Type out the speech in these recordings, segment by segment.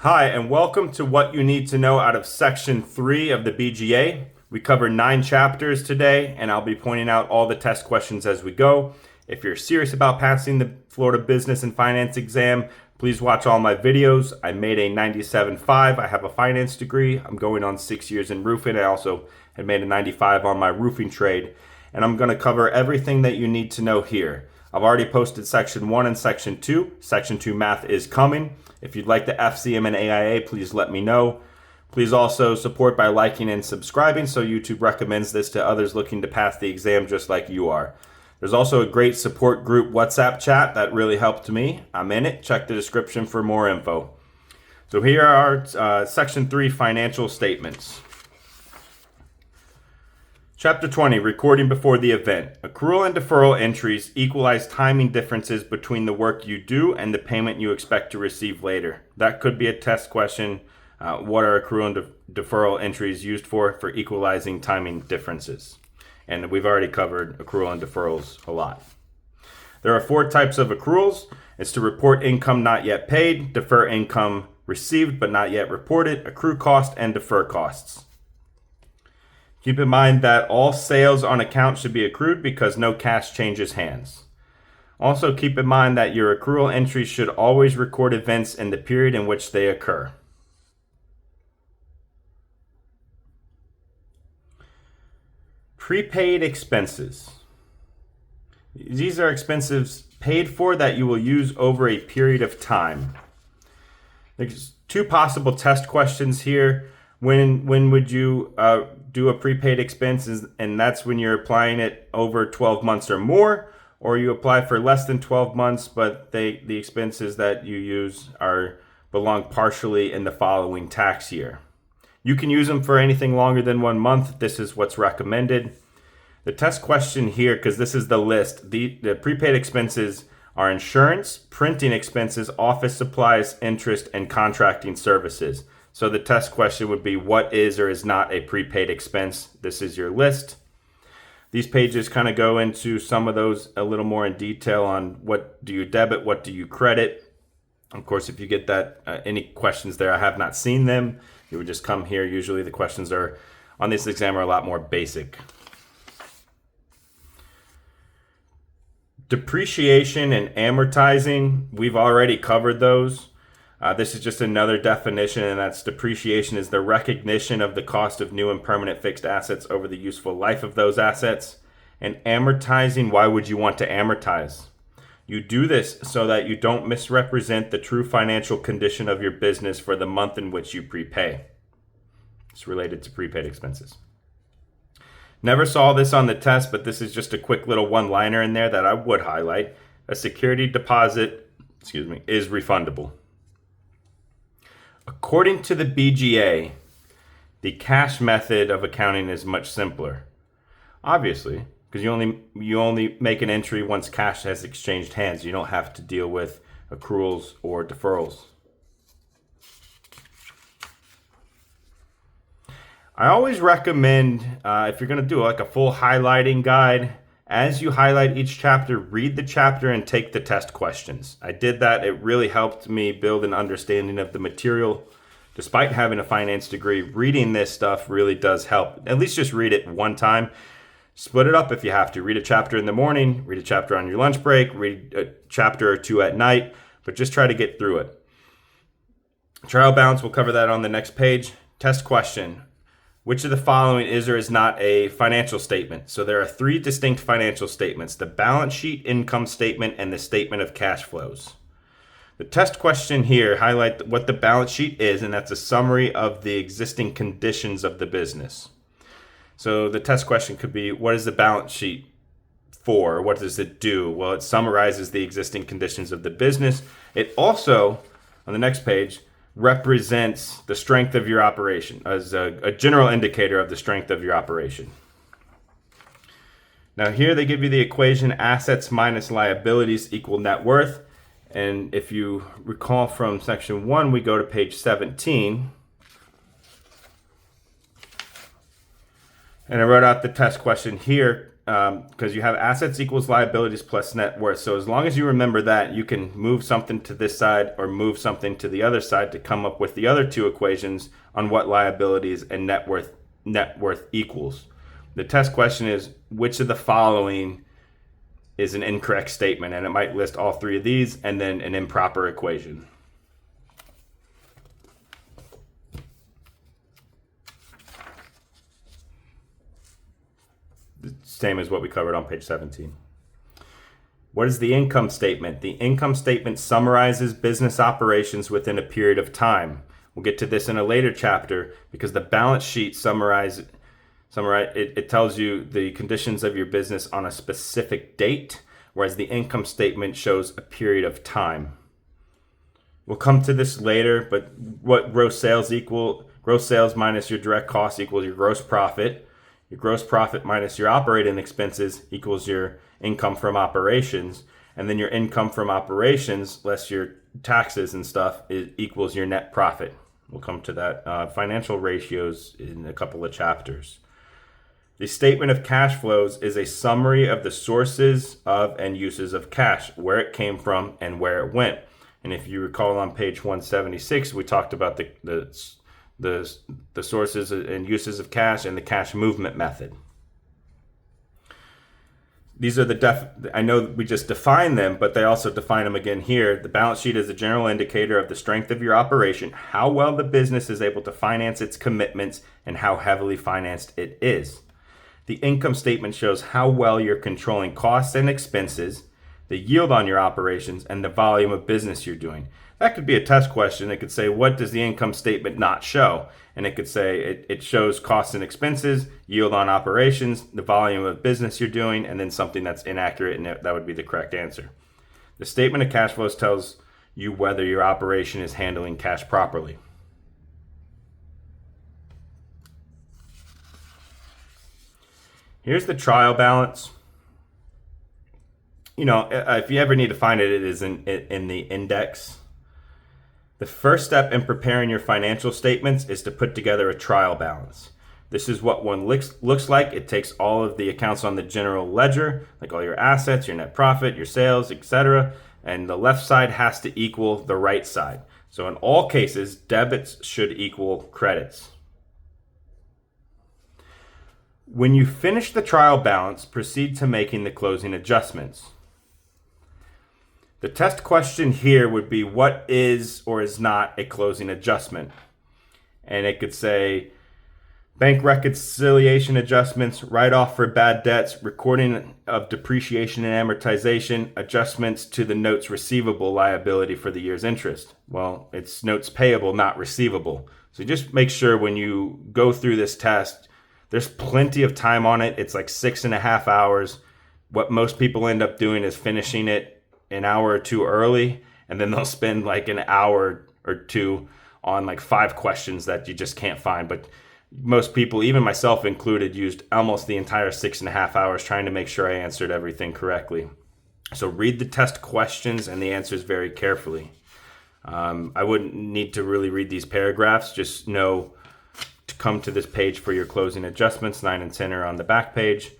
Hi, and welcome to what you need to know out of Section 3 of the BGA. We cover 9 chapters today, and I'll be pointing out all the test questions as we go. If you're serious about passing the Florida Business and Finance exam, please watch all my videos. I made a 97.5. I have a finance degree. I'm going on 6 years in roofing. I also had made a 95 on my roofing trade, and I'm going to cover everything that you need to know here. I've already posted Section 1 and Section 2. Section 2 math is coming. If you'd like the FCM and AIA, please let me know. Please also support by liking and subscribing so YouTube recommends this to others looking to pass the exam just like you are. There's also a great support group WhatsApp chat that really helped me. I'm in it. Check the description for more info. So here are Section 3 financial statements. Chapter 20, recording before the event. Accrual and deferral entries equalize timing differences between the work you do and the payment you expect to receive later. That could be a test question. What are accrual and deferral entries used for equalizing timing differences? And we've already covered accrual and deferrals a lot. There are 4 types of accruals. It's to report income not yet paid, defer income received but not yet reported, accrue cost, and defer costs. Keep in mind that all sales on account should be accrued because no cash changes hands. Also keep in mind that your accrual entries should always record events in the period in which they occur. Prepaid expenses. These are expenses paid for that you will use over a period of time. There's 2 possible test questions here. When would you do a prepaid expense? And that's when you're applying it over 12 months or more, or you apply for less than 12 months, but the expenses that you use belong partially in the following tax year. You can use them for anything longer than 1 month. This is what's recommended. The test question here, because this is the list, the prepaid expenses are insurance, printing expenses, office supplies, interest, and contracting services. So the test question would be, what is or is not a prepaid expense? This is your list. These pages kind of go into some of those a little more in detail on what do you debit, what do you credit. Of course, if you get that any questions there, I have not seen them. You would just come here. Usually the questions are on this exam are a lot more basic. Depreciation and amortizing, we've already covered those. This is just another definition, and that's depreciation is the recognition of the cost of new and permanent fixed assets over the useful life of those assets. And amortizing, why would you want to amortize? You do this so that you don't misrepresent the true financial condition of your business for the month in which you prepay. It's related to prepaid expenses. Never saw this on the test, but this is just a quick little one-liner in there that I would highlight. A security deposit, is refundable. According to the BGA, the cash method of accounting is much simpler. Obviously, because you only make an entry once cash has exchanged hands. You don't have to deal with accruals or deferrals. I always recommend, if you're going to do like a full highlighting guide, as you highlight each chapter, read the chapter and take the test questions. I did that. It really helped me build an understanding of the material. Despite having a finance degree, reading this stuff really does help. At least just read it one time. Split it up if you have to. Read a chapter in the morning, read a chapter on your lunch break, read a chapter or 2 at night, but just try to get through it. Trial balance, we'll cover that on the next page. Test question. Which of the following is or is not a financial statement? So there are 3 distinct financial statements: the balance sheet, income statement, and the statement of cash flows. The test question here highlight what the balance sheet is, and that's a summary of the existing conditions of the business. So the test question could be, what is the balance sheet for? What does it do? Well, it summarizes the existing conditions of the business. It also, on the next page, represents the strength of your operation as a general indicator of the strength of your operation. Now here they give you the equation assets minus liabilities equal net worth. And if you recall from section 1, we go to page 17. And I wrote out the test question here because you have assets equals liabilities plus net worth. So as long as you remember that, you can move something to this side or move something to the other side to come up with the other two equations on what liabilities and net worth equals. The test question is, which of the following is an incorrect statement? And it might list all three of these and then an improper equation. The same as what we covered on page 17. What is the income statement? The income statement summarizes business operations within a period of time. We'll get to this in a later chapter because the balance sheet it tells you the conditions of your business on a specific date, whereas the income statement shows a period of time. We'll come to this later, but what gross sales equal? Gross sales minus your direct costs equals your gross profit. Your gross profit minus your operating expenses equals your income from operations. And then your income from operations, less your taxes and stuff, equals your net profit. We'll come to that. Financial ratios in a couple of chapters. The statement of cash flows is a summary of the sources of and uses of cash, where it came from and where it went. And if you recall on page 176, we talked about the sources and uses of cash and the cash movement method. These are I know we just defined them, but they also define them again here. The balance sheet is a general indicator of the strength of your operation, how well the business is able to finance its commitments, and how heavily financed it is. The income statement shows how well you're controlling costs and expenses, the yield on your operations, and the volume of business you're doing. That could be a test question. It could say, what does the income statement not show? And it could say it shows costs and expenses, yield on operations, the volume of business you're doing, and then something that's inaccurate, and that would be the correct answer. The statement of cash flows tells you whether your operation is handling cash properly. Here's the trial balance. If you ever need to find it, it is in the index. The first step in preparing your financial statements is to put together a trial balance. This is what one looks like. It takes all of the accounts on the general ledger, like all your assets, your net profit, your sales, etc., and the left side has to equal the right side. So in all cases, debits should equal credits. When you finish the trial balance, proceed to making the closing adjustments. The test question here would be, what is or is not a closing adjustment? And it could say bank reconciliation adjustments, write-off for bad debts, recording of depreciation and amortization, adjustments to the notes receivable liability for the year's interest. Well, it's notes payable, not receivable. So just make sure when you go through this test, there's plenty of time on it. It's like 6.5 hours. What most people end up doing is finishing it an hour or two early, and then they'll spend like an hour or two on like 5 questions that you just can't find. But most people, even myself included, used almost the entire 6.5 hours trying to make sure I answered everything correctly. So read the test questions and the answers very carefully. I wouldn't need to really read these paragraphs. Just know to come to this page for your closing adjustments. 9 and 10 are on the back page.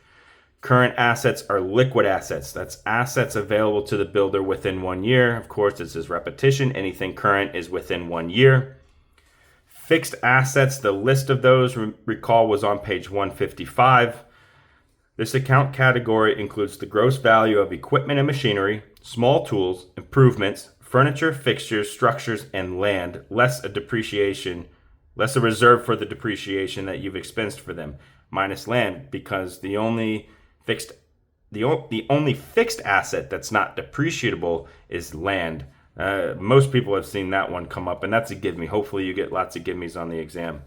Current assets are liquid assets. That's assets available to the builder within 1 year. Of course, this is repetition. Anything current is within 1 year. Fixed assets, the list of those, recall, was on page 155. This account category includes the gross value of equipment and machinery, small tools, improvements, furniture, fixtures, structures, and land, less a reserve for the depreciation that you've expensed for them, minus land, because the only fixed asset that's not depreciable is land. Most people have seen that one come up, and that's a give me. Hopefully you get lots of give me's on the exam.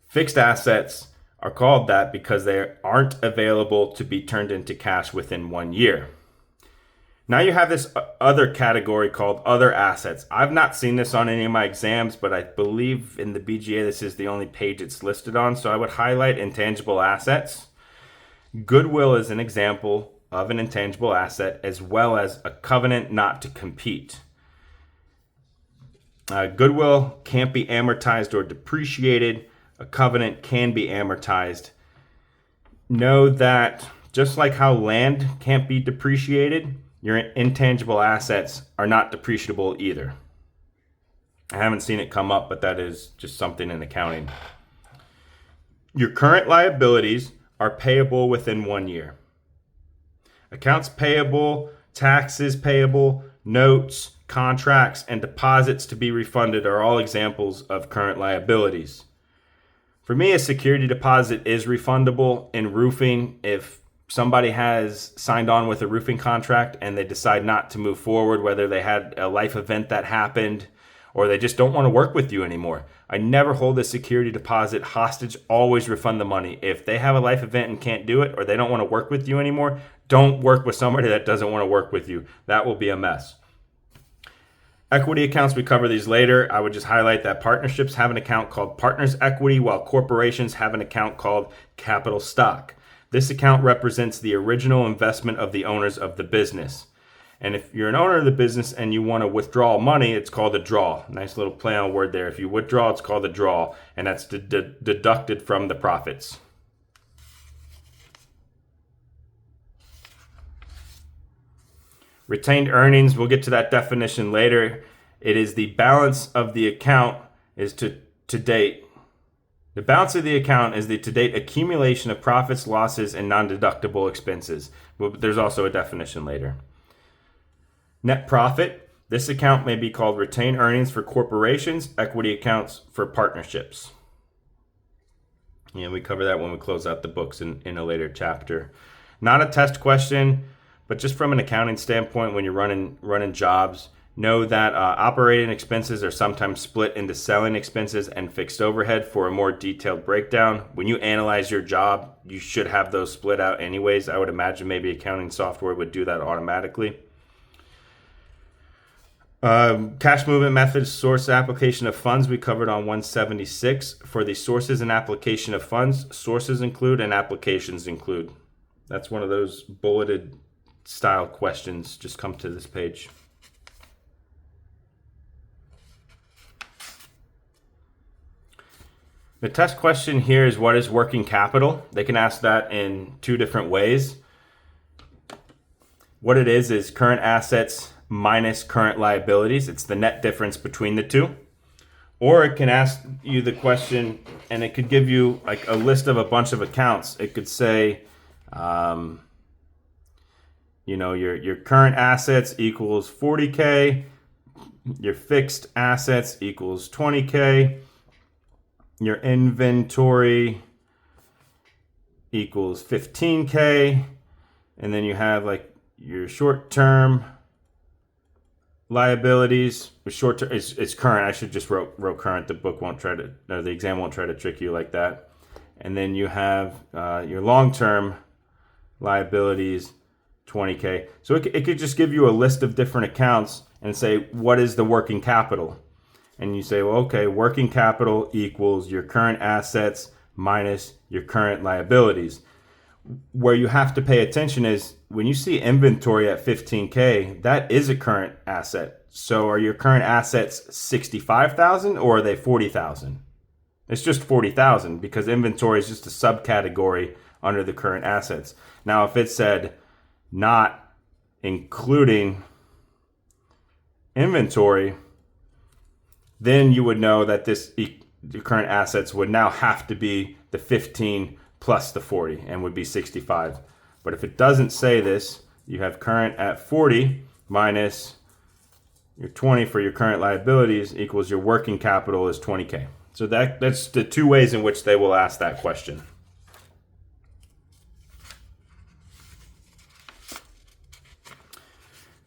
Fixed assets are called that because they aren't available to be turned into cash within 1 year. Now you have this other category called other assets. I've not seen this on any of my exams, but I believe in the BGA this is the only page it's listed on. So I would highlight intangible assets. Goodwill is an example of an intangible asset, as well as a covenant not to compete. Goodwill can't be amortized or depreciated. A covenant can be amortized. know that just like how land can't be depreciated, your intangible assets are not depreciable either. I haven't seen it come up, but that is just something in accounting. Your current liabilities are payable within 1 year. Accounts payable, taxes payable, notes, contracts, and deposits to be refunded are all examples of current liabilities. For me, a security deposit is refundable in roofing if somebody has signed on with a roofing contract and they decide not to move forward, whether they had a life event that happened or they just don't want to work with you anymore. I never hold a security deposit hostage, always refund the money. If they have a life event and can't do it or they don't want to work with you anymore, don't work with somebody that doesn't want to work with you. That will be a mess. Equity accounts, we cover these later. I would just highlight that partnerships have an account called Partners Equity, while corporations have an account called Capital Stock. This account represents the original investment of the owners of the business. And if you're an owner of the business and you want to withdraw money, it's called a draw. Nice little play on word there. If you withdraw, it's called a draw, and that's deducted from the profits. Retained earnings, we'll get to that definition later. It is the balance of the account is to date. The balance of the account is the to date accumulation of profits, losses, and non-deductible expenses. But there's also a definition later. Net profit, this account may be called retained earnings for corporations, equity accounts for partnerships. Yeah, we cover that when we close out the books in a later chapter. Not a test question, but just from an accounting standpoint, when you're running jobs, know that operating expenses are sometimes split into selling expenses and fixed overhead. For a more detailed breakdown, when you analyze your job, you should have those split out anyways. I would imagine maybe accounting software would do that automatically. Cash movement methods, source application of funds, we covered on 176. For the sources and application of funds, sources include and applications include. That's one of those bulleted style questions. Just come to this page. The test question here is, what is working capital? They can ask that in two different ways. What it is current assets minus current liabilities. It's the net difference between the two. Or it can ask you the question and it could give you like a list of a bunch of accounts. It could say, your current assets equals 40K, your fixed assets equals 20K, your inventory equals 15K, and then you have like your short-term liabilities. Short-term it's current. I should just wrote current. The book won't try to, or the exam won't try to trick you like that. And then you have your long-term liabilities, 20K. So it could just give you a list of different accounts and say, what is the working capital? And you say, well, okay, working capital equals your current assets minus your current liabilities. Where you have to pay attention is when you see inventory at 15K, that is a current asset. So are your current assets 65,000 or are they 40,000? It's just 40,000 because inventory is just a subcategory under the current assets. Now, if it said not including inventory, then you would know that the current assets would now have to be the 15 plus the 40 and would be 65. But if it doesn't say this, you have current at 40 minus your 20 for your current liabilities equals your working capital is 20K. So that's the two ways in which they will ask that question.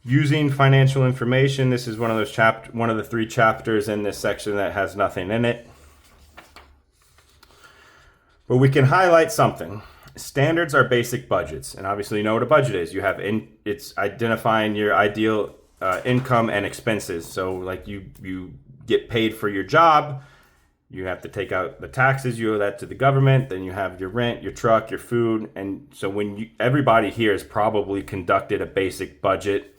Using financial information, this is one of the 3 chapters in this section that has nothing in it. But we can highlight something. Standards are basic budgets, and obviously you know what a budget is. You have it's identifying your ideal income and expenses. So like you get paid for your job, you have to take out the taxes, you owe that to the government, then you have your rent, your truck, your food, and so everybody here has probably conducted a basic budget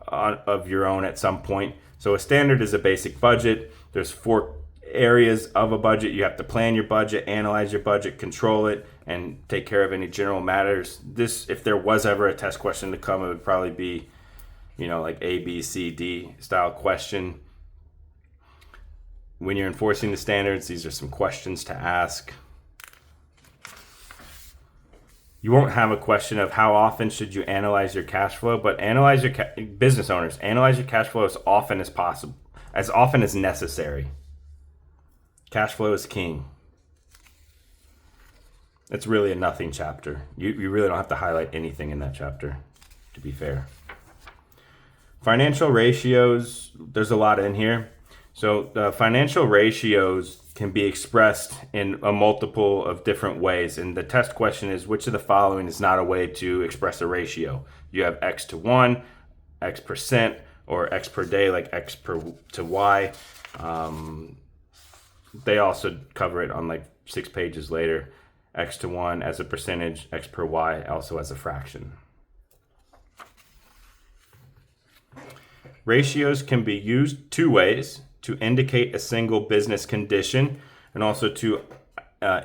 of your own at some point. So a standard is a basic budget. There's 4 areas of a budget. You have to plan your budget, analyze your budget, control it, and take care of any general matters. This, if there was ever a test question to come, it would probably be, like A, B, C, D style question. When you're enforcing the standards, these are some questions to ask. You won't have a question of how often should you analyze your cash flow, but business owners, analyze your cash flow as often as possible, as often as necessary. Cash flow is king. It's really a nothing chapter. You really don't have to highlight anything in that chapter, to be fair. Financial ratios, there's a lot in here. So the financial ratios can be expressed in a multiple of different ways. And the test question is, which of the following is not a way to express a ratio? You have X to 1, X percent, or X per day, like X to Y. They also cover it on like 6 pages later. X to 1 as a percentage, X per Y also as a fraction. Ratios can be used 2 ways: to indicate a single business condition and also to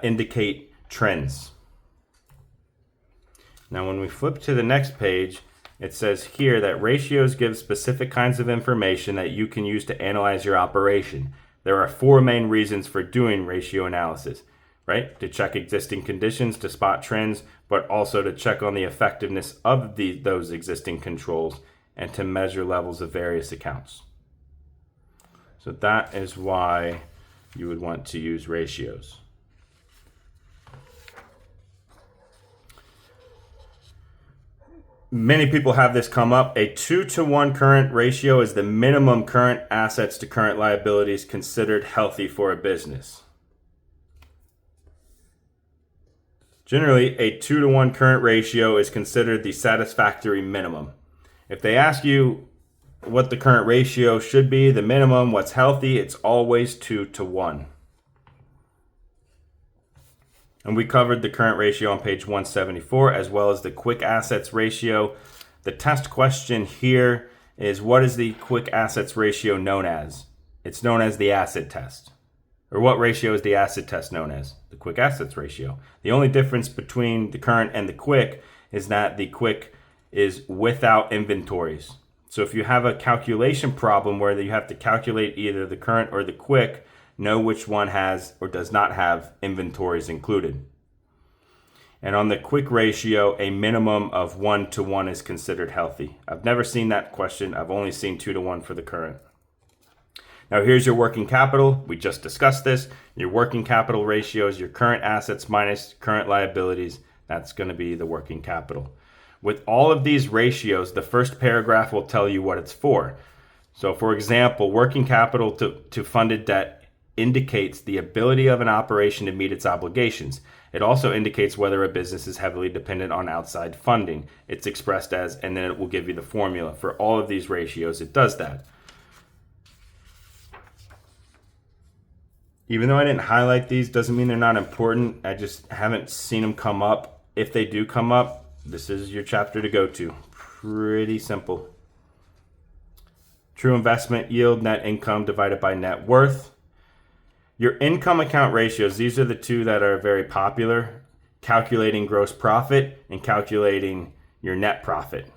indicate trends. Now, when we flip to the next page, it says here that ratios give specific kinds of information that you can use to analyze your operation. There are 4 main reasons for doing ratio analysis, right? To check existing conditions, to spot trends, but also to check on the effectiveness of those existing controls and to measure levels of various accounts. So that is why you would want to use ratios. Many people have this come up. A 2-to-1 current ratio is the minimum current assets to current liabilities considered healthy for a business. Generally, a 2-to-1 current ratio is considered the satisfactory minimum. If they ask you what the current ratio should be, the minimum, what's healthy, it's always 2-to-1. And we covered the current ratio on page 174, as well as the quick assets ratio. The test question here is, what is the quick assets ratio known as? It's known as the acid test. Or what ratio is the acid test known as? The quick assets ratio. The only difference between the current and the quick is that the quick is without inventories. So if you have a calculation problem where you have to calculate either the current or the quick, know which one has or does not have inventories included. And on the quick ratio, a minimum of 1-to-1 is considered healthy. I've never seen that question. I've only seen 2-to-1 for the current. Now here's your working capital. We just discussed this. Your working capital ratio is your current assets minus current liabilities. That's going to be the working capital. With all of these ratios, the first paragraph will tell you what it's for. So for example, working capital to funded debt indicates the ability of an operation to meet its obligations. It also indicates whether a business is heavily dependent on outside funding. It's expressed as, and then it will give you the formula. For all of these ratios, it does that. Even though I didn't highlight these, doesn't mean they're not important. I just haven't seen them come up. If they do come up, this is your chapter to go to. Pretty simple. True investment yield, net income divided by net worth. Your income account ratios, these are the 2 that are very popular. Calculating gross profit and calculating your net profit.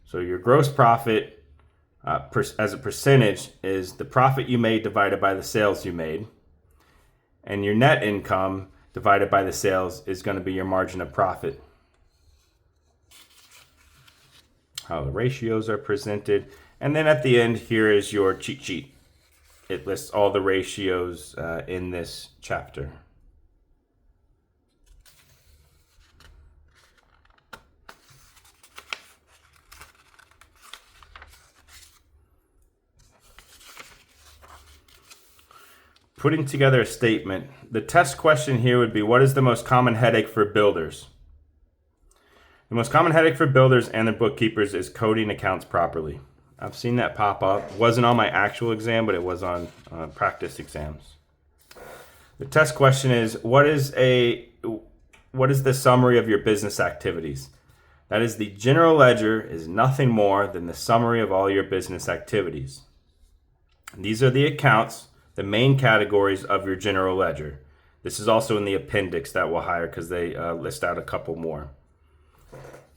So your gross profit as a percentage is the profit you made divided by the sales you made. And your net income divided by the sales is going to be your margin of profit. How the ratios are presented. And then at the end, here is your cheat sheet. It lists all the ratios in this chapter. Putting together a statement. The test question here would be, what is the most common headache for builders? The most common headache for builders and their bookkeepers is coding accounts properly. I've seen that pop up. It wasn't on my actual exam, but it was on practice exams. The test question is, what is the summary of your business activities? That is, the general ledger is nothing more than the summary of all your business activities. These are the accounts the main categories of your general ledger. This is also in the appendix that we'll hire because they list out a couple more.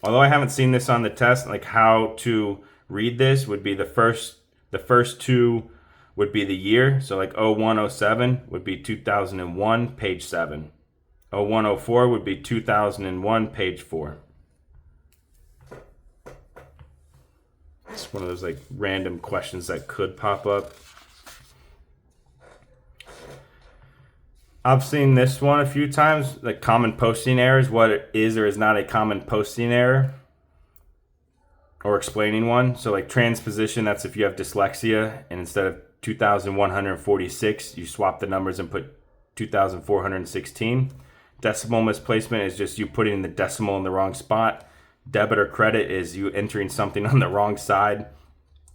Although I haven't seen this on the test, like how to read this would be the first two would be the year. So like 0107 would be 2001, page 7. 0104 would be 2001, page 4. It's one of those like random questions that could pop up. I've seen this one a few times, like common posting errors, what it is or is not a common posting error, or explaining one. So like transposition, that's if you have dyslexia and instead of 2,146, you swap the numbers and put 2,416. Decimal misplacement is just you putting the decimal in the wrong spot. Debit or credit is you entering something on the wrong side,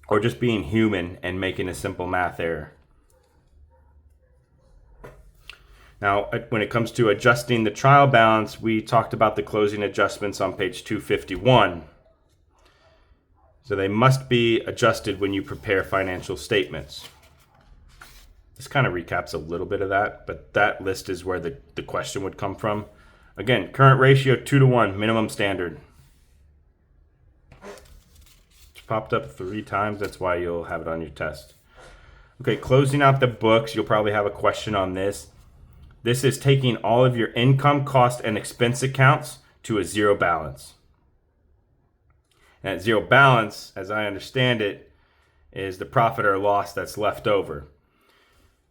or just being human and making a simple math error. Now, when it comes to adjusting the trial balance, we talked about the closing adjustments on page 251. So they must be adjusted when you prepare financial statements. This kind of recaps a little bit of that, but that list is where the question would come from. Again, current ratio 2-to-1, minimum standard. It's popped up 3 times, that's why you'll have it on your test. Okay, closing out the books, you'll probably have a question on this. This is taking all of your income, cost, and expense accounts to a zero balance. And at zero balance, as I understand it, is the profit or loss that's left over.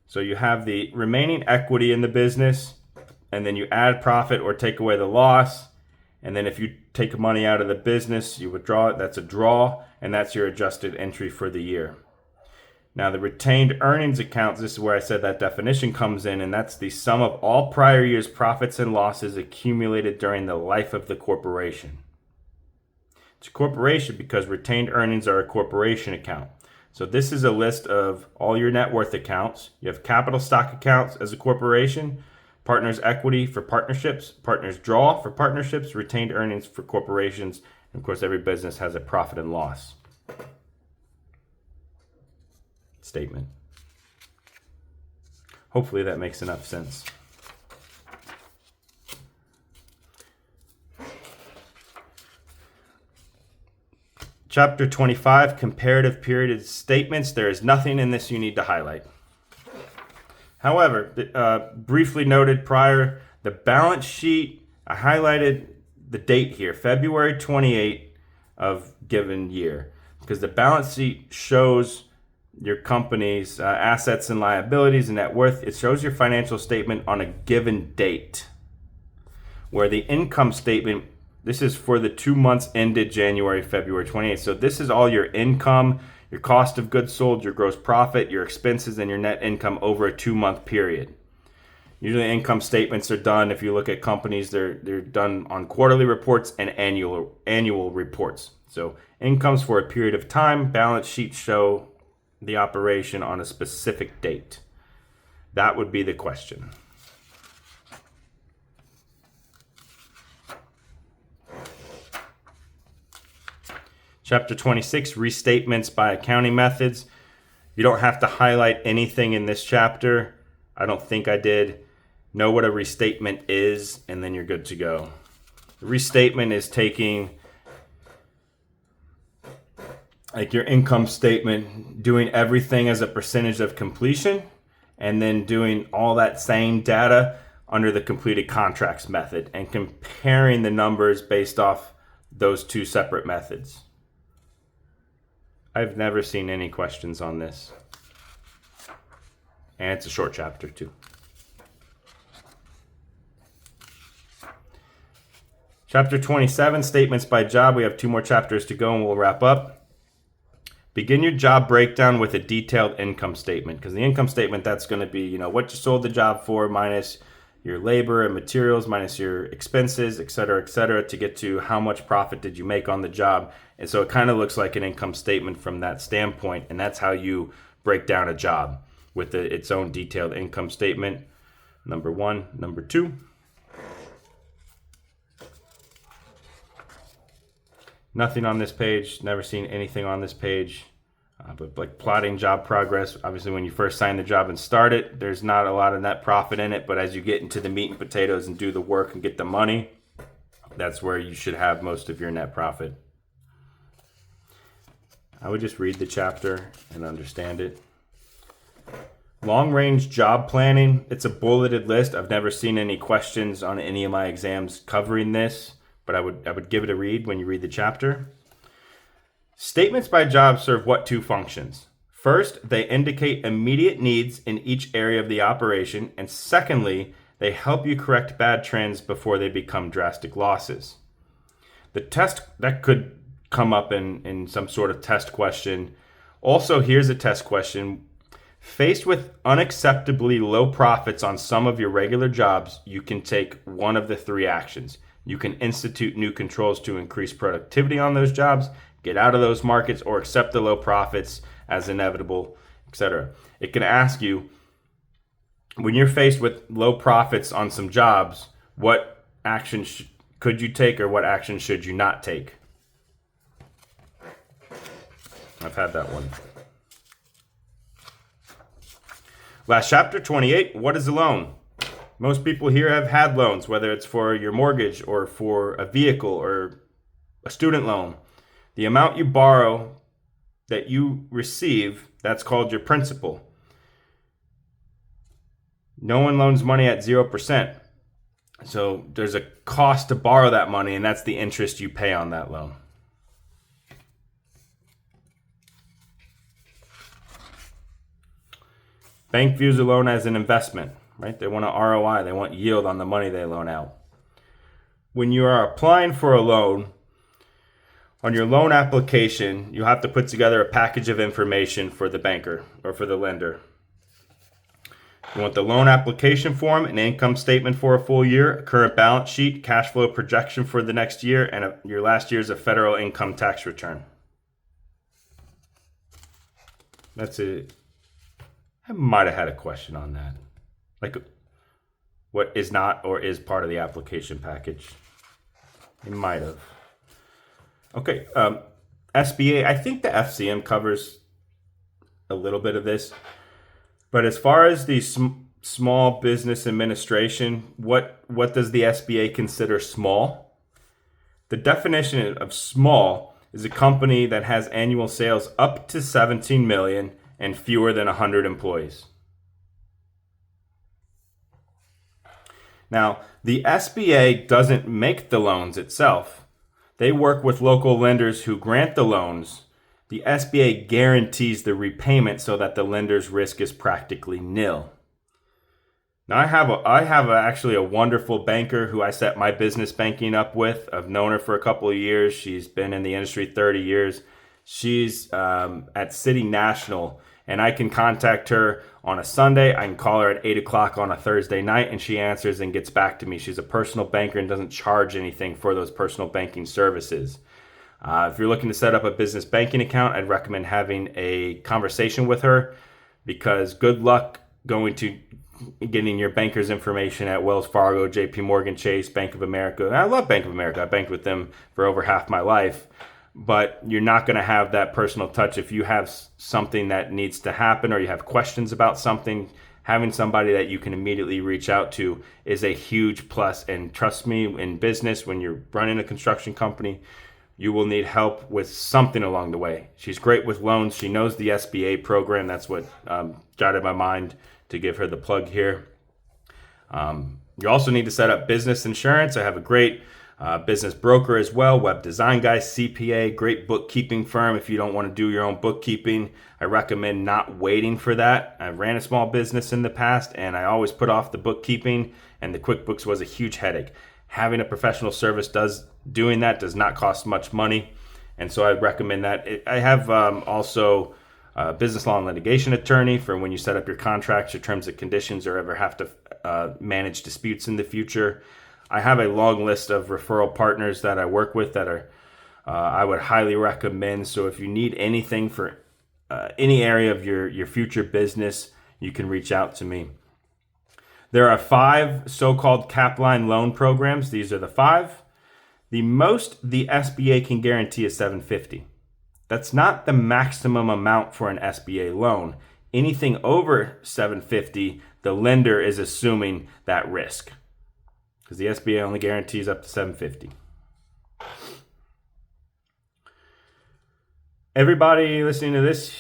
So you have the remaining equity in the business, and then you add profit or take away the loss. And then if you take money out of the business, you withdraw it. That's a draw, and that's your adjusted entry for the year. Now, the retained earnings accounts, this is where I said that definition comes in, and that's the sum of all prior year's profits and losses accumulated during the life of the corporation. It's a corporation because retained earnings are a corporation account. So this is a list of all your net worth accounts. You have capital stock accounts as a corporation, partners equity for partnerships, partners draw for partnerships, retained earnings for corporations, and of course every business has a profit and loss statement. Hopefully that makes enough sense. Chapter 25, comparative period statements. There is nothing in this you need to highlight. However, briefly noted prior, the balance sheet, I highlighted the date here, February 28 of given year, because the balance sheet shows your company's assets and liabilities and net worth. It shows your financial statement on a given date, where the income statement, this is for the 2 months ended January, February 28th. So this is all your income, your cost of goods sold, your gross profit, your expenses, and your net income over a 2-month period. Usually income statements are done, if you look at companies, they're done on quarterly reports and annual reports. So incomes for a period of time, balance sheets show the operation on a specific date. That would be the question. Chapter 26, restatements by accounting methods. You don't have to highlight anything in this chapter. I don't think I did. Know what a restatement is, and then you're good to go. The restatement is taking like your income statement, doing everything as a percentage of completion, and then doing all that same data under the completed contracts method and comparing the numbers based off those two separate methods. I've never seen any questions on this. And it's a short chapter too. Chapter 27, statements by job. We have 2 more chapters to go and we'll wrap up. Begin your job breakdown with a detailed income statement, because the income statement, that's going to be, what you sold the job for minus your labor and materials minus your expenses, et cetera, to get to how much profit did you make on the job. And so it kind of looks like an income statement from that standpoint, and that's how you break down a job with its own detailed income statement. Number 1. Number 2. Nothing on this page. Never seen anything on this page. But like plotting job progress, obviously when you first sign the job and start it, there's not a lot of net profit in it. But as you get into the meat and potatoes and do the work and get the money, that's where you should have most of your net profit. I would just read the chapter and understand it. Long range job planning, it's a bulleted list. I've never seen any questions on any of my exams covering this, but I would give it a read when you read the chapter. Statements by job serve what two functions? First, they indicate immediate needs in each area of the operation, and secondly, they help you correct bad trends before they become drastic losses. The test that could come up in some sort of test question. Also, here's a test question. Faced with unacceptably low profits on some of your regular jobs, you can take one of the three actions. You can institute new controls to increase productivity on those jobs, get out of those markets, or accept the low profits as inevitable, etc. It can ask you, when you're faced with low profits on some jobs, what action could you take or what action should you not take? I've had that one. Last chapter, 28, what is a loan? Most people here have had loans, whether it's for your mortgage or for a vehicle or a student loan. The amount you borrow that you receive, that's called your principal. No one loans money at 0%. So there's a cost to borrow that money, and that's the interest you pay on that loan. Bank views a loan as an investment, right? They want an ROI. They want yield on the money they loan out. When you are applying for a loan, on your loan application, you have to put together a package of information for the banker or for the lender. You want the loan application form, an income statement for a full year, a current balance sheet, cash flow projection for the next year, and your last year's a federal income tax return. That's it. I might have had a question on that. Like, what is not or is part of the application package? I might have. Okay, SBA, I think the FCM covers a little bit of this. But as far as the Small Business Administration, what does the SBA consider small? The definition of small is a company that has annual sales up to 17 million and fewer than 100 employees. Now, the SBA doesn't make the loans itself. They work with local lenders who grant the loans. The SBA guarantees the repayment so that the lender's risk is practically nil. Now, I have actually a wonderful banker who I set my business banking up with. I've known her for a couple of years. She's been in the industry 30 years. She's at City National, and I can contact her on a Sunday. I can call her at 8 o'clock on a Thursday night, and she answers and gets back to me. She's a personal banker and doesn't charge anything for those personal banking services. If you're looking to set up a business banking account, I'd recommend having a conversation with her, because good luck going to getting your banker's information at Wells Fargo, JP Morgan Chase, Bank of America. And I love Bank of America. I banked with them for over half my life. But you're not going to have that personal touch. If you have something that needs to happen or you have questions about something, having somebody that you can immediately reach out to is a huge plus. And trust me, in business, when you're running a construction company, you will need help with something along the way. She's great with loans. She knows the SBA program. That's what jotted my mind to give her the plug here. You also need to set up business insurance. I have a great business broker as well, web design guy, CPA, great bookkeeping firm. If you don't want to do your own bookkeeping, I recommend not waiting for that. I ran a small business in the past, and I always put off the bookkeeping, and the QuickBooks was a huge headache. Having a professional service doing that does not cost much money, and so I recommend that. I have also a business law and litigation attorney for when you set up your contracts, your terms and conditions, or ever have to manage disputes in the future. I have a long list of referral partners that I work with that are I would highly recommend. So if you need anything for any area of your future business, you can reach out to me. There are 5 so-called Capline loan programs. These are the 5. The most the SBA can guarantee is $750. That's not the maximum amount for an SBA loan. Anything over 750, the lender is assuming that risk, because the SBA only guarantees up to 750. Everybody listening to this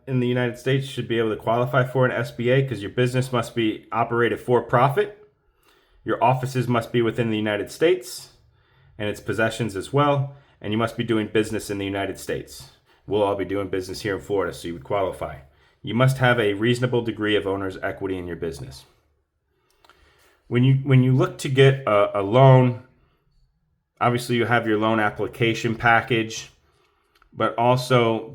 in the United States should be able to qualify for an SBA, because your business must be operated for profit. Your offices must be within the United States and its possessions as well. And you must be doing business in the United States. We'll all be doing business here in Florida, so you would qualify. You must have a reasonable degree of owner's equity in your business. When you look to get a loan, obviously you have your loan application package, but also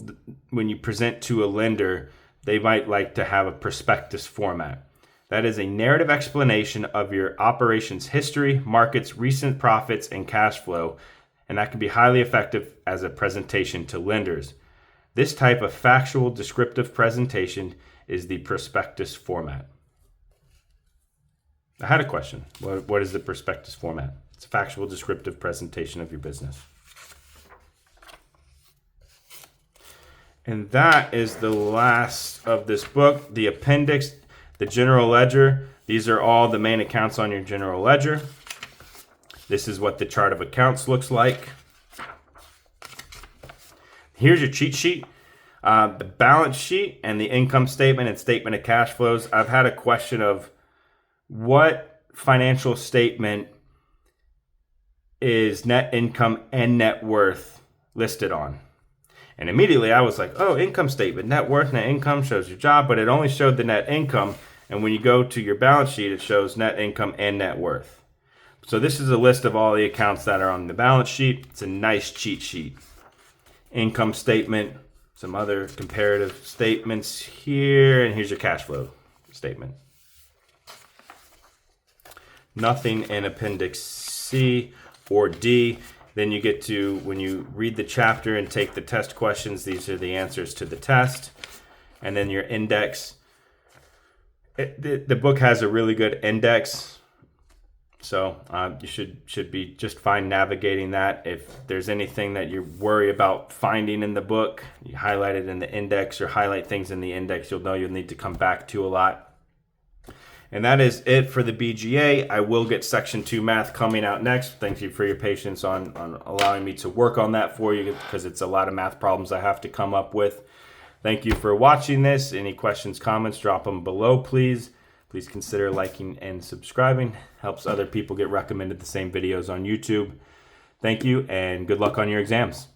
when you present to a lender, they might like to have a prospectus format. That is a narrative explanation of your operations history, markets, recent profits, and cash flow, and that can be highly effective as a presentation to lenders. This type of factual descriptive presentation is the prospectus format. I had a question. What is the prospectus format? It's a factual descriptive presentation of your business. And that is the last of this book. The appendix, the general ledger. These are all the main accounts on your general ledger. This is what the chart of accounts looks like. Here's your cheat sheet. The balance sheet and the income statement and statement of cash flows. I've had a question of what financial statement is net income and net worth listed on. And immediately I was like, oh, income statement, net worth, net income shows your job, but it only showed the net income. And when you go to your balance sheet, it shows net income and net worth. So this is a list of all the accounts that are on the balance sheet. It's a nice cheat sheet. Income statement, some other comparative statements here, and here's your cash flow statement. Nothing in Appendix C or D. Then you get to, when you read the chapter and take the test questions, these are the answers to the test. And then your index. The book has a really good index. So you should be just fine navigating that. If there's anything that you worry about finding in the book, you highlight it in the index or highlight things in the index, you'll know you'll need to come back to a lot. And that is it for the BGA. I will get Section 2 math coming out next. Thank you for your patience on allowing me to work on that for you, because it's a lot of math problems I have to come up with. Thank you for watching this. Any questions, comments, drop them below, please. Please consider liking and subscribing. Helps other people get recommended the same videos on YouTube. Thank you, and good luck on your exams.